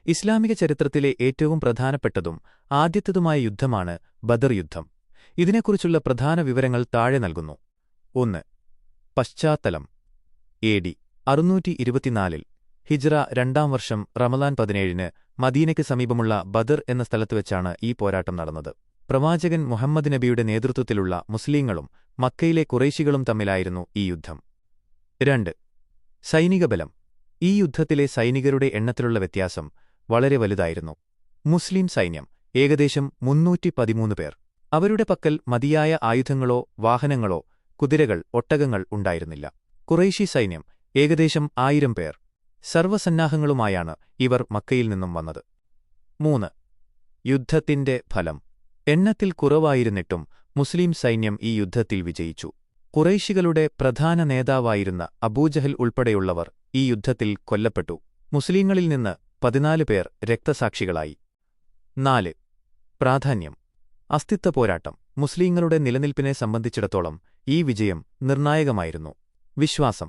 ഇസ്ലാമിക ചരിത്രത്തിലെ ഏറ്റവും പ്രധാനപ്പെട്ടതും ആദ്യത്തേതുമായ യുദ്ധമാണ് ബദർ യുദ്ധം. ഇതിനെക്കുറിച്ചുള്ള പ്രധാന വിവരങ്ങൾ താഴെ നൽകുന്നു. 1. പശ്ചാത്തലം. AD 624 ഹിജ്റ 2-ാം വർഷം റമളാൻ 17-ന് മദീനയ്ക്ക് സമീപമുള്ള ബദർ എന്ന സ്ഥലത്തുവെച്ചാണ് ഈ പോരാട്ടം നടന്നത്. പ്രവാചകൻ മുഹമ്മദ് നബിയുടെ നേതൃത്വത്തിലുള്ള മുസ്ലിങ്ങളും മക്കയിലെ ഖുറൈശികളും തമ്മിലായിരുന്നു ഈ യുദ്ധം. 2. സൈനികബലം. ഈ യുദ്ധത്തിലെ സൈനികരുടെ എണ്ണത്തിലുള്ള വ്യത്യാസം വളരെ വലുതായിരുന്നു. മുസ്ലിം സൈന്യം ഏകദേശം 313 പേർ. അവരുടെ പക്കൽ മതിയായ ആയുധങ്ങളോ വാഹനങ്ങളോ കുതിരകൾ, ഒട്ടകങ്ങൾ ഉണ്ടായിരുന്നില്ല. ഖുറൈശി സൈന്യം ഏകദേശം 1000 പേർ. സർവ്വസന്നാഹങ്ങളുമായാണ് ഇവർ മക്കയിൽ നിന്നും വന്നത്. 3. യുദ്ധത്തിന്റെ ഫലം. എണ്ണത്തിൽ കുറവായിരുന്നിട്ടും മുസ്ലിം സൈന്യം ഈ യുദ്ധത്തിൽ വിജയിച്ചു. ഖുറൈശികളുടെ പ്രധാന നേതാവായിരുന്ന അബൂജഹൽ ഉൾപ്പെടെയുള്ളവർ ഈ യുദ്ധത്തിൽ കൊല്ലപ്പെട്ടു. മുസ്ലിങ്ങളിൽ നിന്ന് 14 പേർ രക്തസാക്ഷികളായി. 4. പ്രാധാന്യം. അസ്തിത്വ പോരാട്ടം. മുസ്ലിങ്ങളുടെ നിലനിൽപ്പിനെ സംബന്ധിച്ചിടത്തോളം ഈ വിജയം നിർണായകമായിരുന്നു. വിശ്വാസം.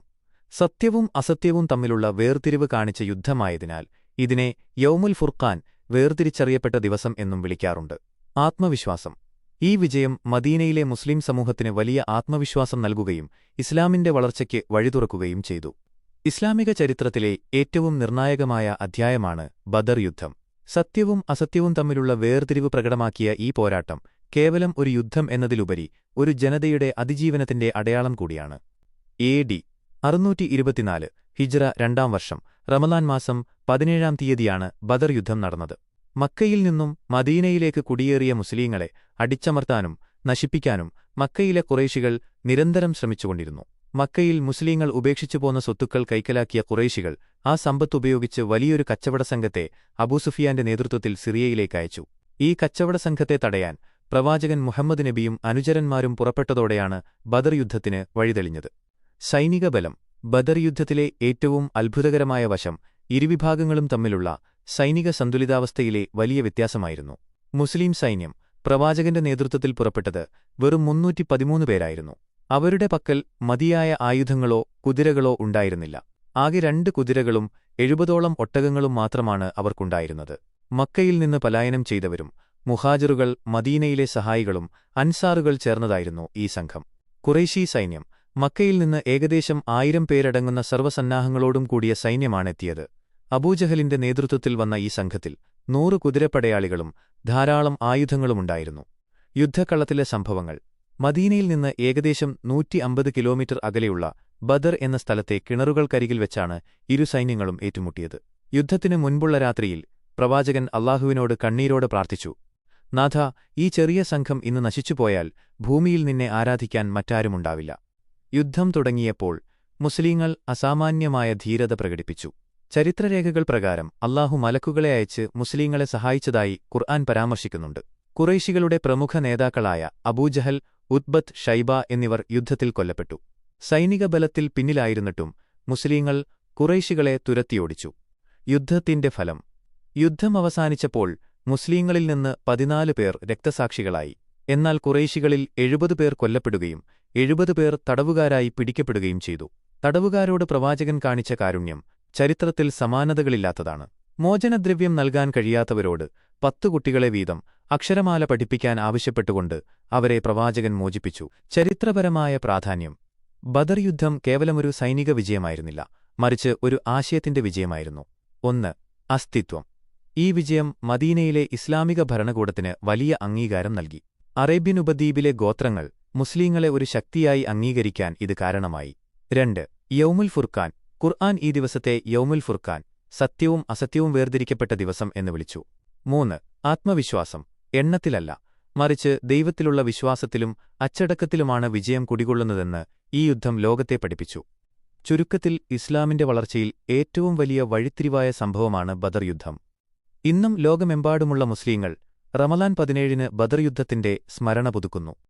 സത്യവും അസത്യവും തമ്മിലുള്ള വേർതിരിവ് കാണിച്ച യുദ്ധമായതിനാൽ ഇതിനെ യൗമുൽ ഫുർഖാൻ, വേർതിരിച്ചറിയപ്പെട്ട ദിവസം എന്നും വിളിക്കാറുണ്ട്. ആത്മവിശ്വാസം. ഈ വിജയം മദീനയിലെ മുസ്ലിം സമൂഹത്തിന് വലിയ ആത്മവിശ്വാസം നൽകുകയും ഇസ്ലാമിന്റെ വളർച്ചയ്ക്ക് വഴിതുറക്കുകയും ചെയ്തു. ഇസ്ലാമിക ചരിത്രത്തിലെ ഏറ്റവും നിർണായകമായ അധ്യായമാണ് ബദർ യുദ്ധം. സത്യവും അസത്യവും തമ്മിലുള്ള വേർതിരിവ് പ്രകടമാക്കിയ ഈ പോരാട്ടം കേവലം ഒരു യുദ്ധം എന്നതിലുപരി ഒരു ജനതയുടെ അതിജീവനത്തിന്റെ അടയാളം കൂടിയാണ്. AD 624 ഹിജ്റ 2-ാം വർഷം റമളാൻ മാസം 17-ാം തീയതിയാണ് ബദർ യുദ്ധം നടന്നത്. മക്കയിൽ നിന്നും മദീനയിലേക്ക് കുടിയേറിയ മുസ്ലിങ്ങളെ അടിച്ചമർത്താനും നശിപ്പിക്കാനും മക്കയിലെ ഖുറൈശികൾ നിരന്തരം ശ്രമിച്ചുകൊണ്ടിരുന്നു. മക്കയിൽ മുസ്ലിങ്ങൾ ഉപേക്ഷിച്ചുപോന്ന സ്വത്തുക്കൾ കൈക്കലാക്കിയ ഖുറൈശികൾ ആ സമ്പത്തുപയോഗിച്ച് വലിയൊരു കച്ചവട സംഘത്തെ അബൂസുഫിയാന്റെ നേതൃത്വത്തിൽ സിറിയയിലേക്ക് അയച്ചു. ഈ കച്ചവട സംഘത്തെ തടയാൻ പ്രവാചകൻ മുഹമ്മദ് നബിയും അനുചരന്മാരും പുറപ്പെട്ടതോടെയാണ് ബദർ യുദ്ധത്തിന് വഴിതെളിഞ്ഞത്. സൈനികബലം. ബദർ യുദ്ധത്തിലെ ഏറ്റവും അത്ഭുതകരമായ വശം ഇരുവിഭാഗങ്ങളും തമ്മിലുള്ള സൈനിക സന്തുലിതാവസ്ഥയിലെ വലിയ വ്യത്യാസമായിരുന്നു. മുസ്ലിം സൈന്യം പ്രവാചകന്റെ നേതൃത്വത്തിൽ പുറപ്പെട്ടത് വെറും 313 പേരായിരുന്നു. അവരുടെ പക്കൽ മതിയായ ആയുധങ്ങളോ കുതിരകളോ ഉണ്ടായിരുന്നില്ല. ആകെ 2 കുതിരകളും 70ഓളം ഒട്ടകങ്ങളും മാത്രമാണ് അവർക്കുണ്ടായിരുന്നത്. മക്കയിൽ നിന്ന് പലായനം ചെയ്തവരും മുഹാജിറുകൾ, മദീനയിലെ സഹായികളും അൻസാറുകൾ ചേർന്നതായിരുന്നു ഈ സംഘം. ഖുറൈശി സൈന്യം മക്കയിൽ നിന്ന് ഏകദേശം 1000 പേരടങ്ങുന്ന സർവ്വസന്നാഹങ്ങളോടും കൂടിയ സൈന്യമാണെത്തിയത്. അബൂജഹലിന്റെ നേതൃത്വത്തിൽ വന്ന ഈ സംഘത്തിൽ 100 കുതിരപ്പടയാളികളും ധാരാളം ആയുധങ്ങളുമുണ്ടായിരുന്നു. യുദ്ധക്കളത്തിലെ സംഭവങ്ങൾ. മദീനയിൽ നിന്ന് ഏകദേശം 150 കിലോമീറ്റർ അകലെയുള്ള ബദർ എന്ന സ്ഥലത്തെ കിണറുകൾക്കരികിൽ വെച്ചാണ് ഇരു സൈന്യങ്ങളും ഏറ്റുമുട്ടിയത്. യുദ്ധത്തിനു മുൻപുള്ള രാത്രിയിൽ പ്രവാചകൻ അല്ലാഹുവിനോട് കണ്ണീരോടെ പ്രാർത്ഥിച്ചു, നാഥാ, ഈ ചെറിയ സംഘം ഇന്ന് നശിച്ചുപോയാൽ ഭൂമിയിൽ നിന്നെ ആരാധിക്കാൻ മറ്റാരുമുണ്ടാവില്ല. യുദ്ധം തുടങ്ങിയപ്പോൾ മുസ്ലിങ്ങൾ അസാമാന്യമായ ധീരത പ്രകടിപ്പിച്ചു. ചരിത്രരേഖകൾ പ്രകാരം അല്ലാഹു മലക്കുകളെ അയച്ച് മുസ്ലിങ്ങളെ സഹായിച്ചതായി ഖുർആൻ പരാമർശിക്കുന്നുണ്ട്. ഖുറൈശികളുടെ പ്രമുഖ നേതാക്കളായ അബൂജഹൽ, ഉത്ബത്ത്, ഷൈബ എന്നിവർ യുദ്ധത്തിൽ കൊല്ലപ്പെട്ടു. സൈനിക ബലത്തിൽ പിന്നിലായിരുന്നിട്ടും മുസ്ലിങ്ങൾ ഖുറൈശികളെ തുരത്തിയോടിച്ചു. യുദ്ധത്തിന്റെ ഫലം. യുദ്ധം അവസാനിച്ചപ്പോൾ മുസ്ലിങ്ങളിൽ നിന്ന് 14 പേർ രക്തസാക്ഷികളായി. എന്നാൽ ഖുറൈശികളിൽ 70 പേർ കൊല്ലപ്പെടുകയും 70 പേർ തടവുകാരായി പിടിക്കപ്പെടുകയും ചെയ്തു. തടവുകാരോട് പ്രവാചകൻ കാണിച്ച കാരുണ്യം ചരിത്രത്തിൽ സമാനതകളില്ലാത്തതാണ്. മോചനദ്രവ്യം നൽകാൻ കഴിയാത്തവരോട് 10 കുട്ടികളെ വീതം അക്ഷരമാല പഠിപ്പിക്കാൻ ആവശ്യപ്പെട്ടുകൊണ്ട് അവരെ പ്രവാചകൻ മോചിപ്പിച്ചു. ചരിത്രപരമായ പ്രാധാന്യം. ബദർ യുദ്ധം കേവലമൊരു സൈനിക വിജയമായിരുന്നില്ല, മറിച്ച് ഒരു ആശയത്തിന്റെ വിജയമായിരുന്നു. 1. അസ്തിത്വം. ഈ വിജയം മദീനയിലെ ഇസ്ലാമിക ഭരണകൂടത്തിന് വലിയ അംഗീകാരം നൽകി. അറേബ്യൻ ഉപദ്വീപിലെ ഗോത്രങ്ങൾ മുസ്ലിങ്ങളെ ഒരു ശക്തിയായി അംഗീകരിക്കാൻ ഇത് കാരണമായി. 2. യൗമുൽ ഫുർഖാൻ. ഖുർആൻ ഈ ദിവസത്തെ യൗമുൽ ഫുർഖാൻ, സത്യവും അസത്യവും വേർതിരിക്കപ്പെട്ട ദിവസം എന്ന് വിളിച്ചു. 3. ആത്മവിശ്വാസം. എണ്ണത്തിലല്ല, മറിച്ച് ദൈവത്തിലുള്ള വിശ്വാസത്തിലും അച്ചടക്കത്തിലുമാണ് വിജയം കുടികൊള്ളുന്നതെന്ന് ഈ യുദ്ധം ലോകത്തെ പഠിപ്പിച്ചു. ചുരുക്കത്തിൽ ഇസ്ലാമിന്റെ വളർച്ചയിൽ ഏറ്റവും വലിയ വഴിത്തിരിവായ സംഭവമാണ് ബദർ യുദ്ധം. ഇന്നും ലോകമെമ്പാടുമുള്ള മുസ്ലിങ്ങൾ റമളാൻ 17-ന് ബദർ യുദ്ധത്തിന്റെ സ്മരണ പുതുക്കുന്നു.